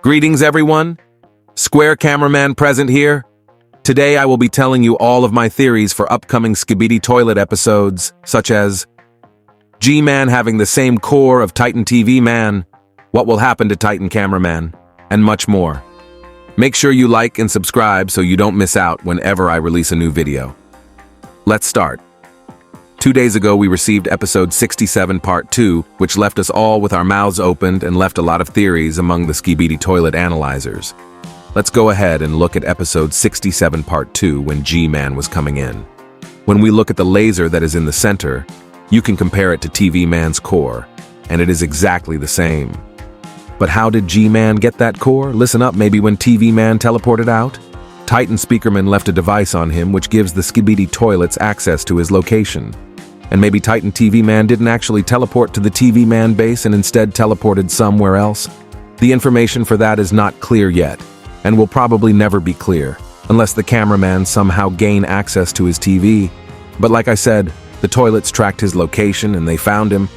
Greetings, everyone. Square Cameraman present here. Today I will be telling you all of my theories for upcoming Skibidi Toilet episodes, such as G-Man having the same core of Titan TV Man, what will happen to Titan Cameraman, and much more. Make sure you like and subscribe so you don't miss out whenever I release a new video. Let's start. 2 days ago, we received episode 67 part 2, which left us all with our mouths opened and left a lot of theories among the Skibidi Toilet analyzers. Let's go ahead and look at episode 67 part 2 when G-Man was coming in. When we look at the laser that is in the center, you can compare it to TV Man's core, and it is exactly the same. But how did G-Man get that core? Listen up, maybe when TV Man teleported out? Titan Speakerman left a device on him which gives the Skibidi Toilets access to his location. And maybe Titan TV Man didn't actually teleport to the TV Man base and instead teleported somewhere else. The information for that is not clear yet, and will probably never be clear, unless the cameraman somehow gain access to his TV. But like I said, the toilets tracked his location and they found him.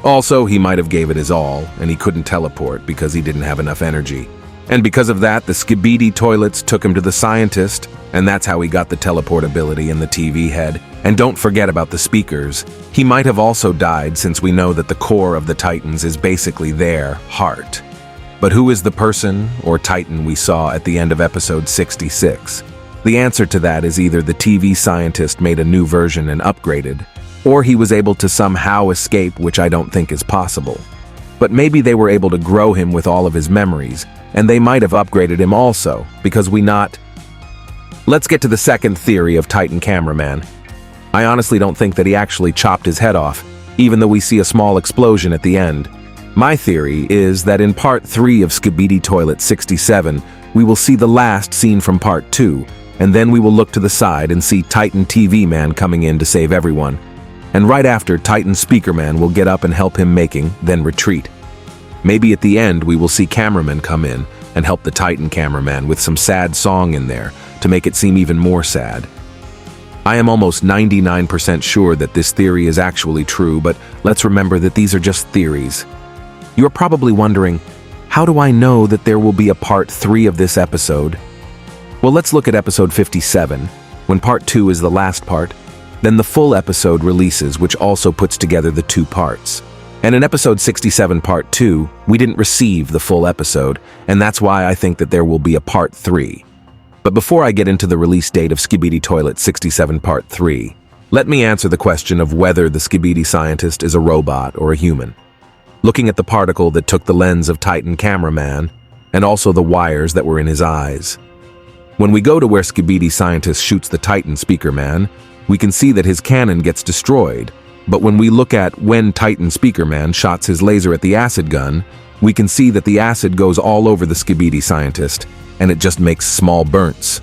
Also, he might have gave it his all, and he couldn't teleport because he didn't have enough energy. And because of that, the Skibidi Toilets took him to the scientist, and that's how he got the teleport ability and the TV head. And don't forget about the speakers. He might have also died since we know that the core of the Titans is basically their heart. But who is the person or Titan we saw at the end of episode 66? The answer to that is either the TV scientist made a new version and upgraded, or he was able to somehow escape, which I don't think is possible. But maybe they were able to grow him with all of his memories, and they might have upgraded him also, because we not... Let's get to the second theory of Titan Cameraman. I honestly don't think that he actually chopped his head off, even though we see a small explosion at the end. My theory is that in part 3 of Skibidi Toilet 67, we will see the last scene from part 2, and then we will look to the side and see Titan TV Man coming in to save everyone. And right after, Titan Speakerman will get up and help him making, then retreat. Maybe at the end we will see Cameraman come in and help the Titan Cameraman with some sad song in there to make it seem even more sad. I am almost 99% sure that this theory is actually true, but let's remember that these are just theories. You're probably wondering, how do I know that there will be a part 3 of this episode? Well, let's look at episode 57, when part 2 is the last part. Then the full episode releases, which also puts together the 2 parts. And in episode 67 part 2, we didn't receive the full episode, and that's why I think that there will be a part 3. But before I get into the release date of Skibidi Toilet 67 part 3, let me answer the question of whether the Skibidi scientist is a robot or a human. Looking at the particle that took the lens of Titan Cameraman, and also the wires that were in his eyes. When we go to where Skibidi scientist shoots the Titan Speakerman, we can see that his cannon gets destroyed. But when we look at when Titan Speakerman shots his laser at the acid gun, we can see that the acid goes all over the Skibidi scientist, and it just makes small burns.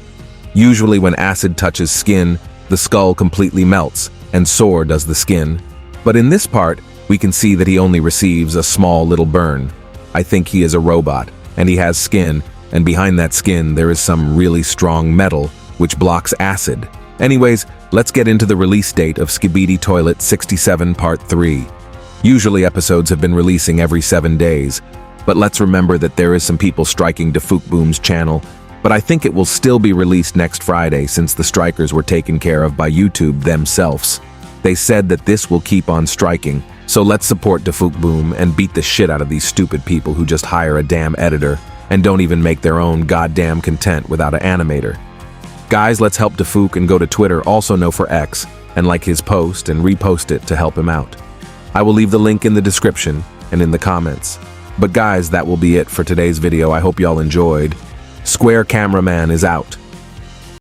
Usually when acid touches skin, the skull completely melts, and so does the skin. But in this part, we can see that he only receives a small little burn. I think he is a robot, and he has skin, and behind that skin there is some really strong metal, which blocks acid. Anyways, let's get into the release date of Skibidi Toilet 67 Part 3. Usually episodes have been releasing every 7 days, but let's remember that there is some people striking Boom's channel, but I think it will still be released next Friday since the strikers were taken care of by YouTube themselves. They said that this will keep on striking, so let's support Boom and beat the shit out of these stupid people who just hire a damn editor and don't even make their own goddamn content without an animator. Guys, let's help Defook and go to Twitter, also known for X, and like his post and repost it to help him out. I will leave the link in the description and in the comments. But guys, that will be it for today's video. I hope y'all enjoyed. Square Cameraman is out.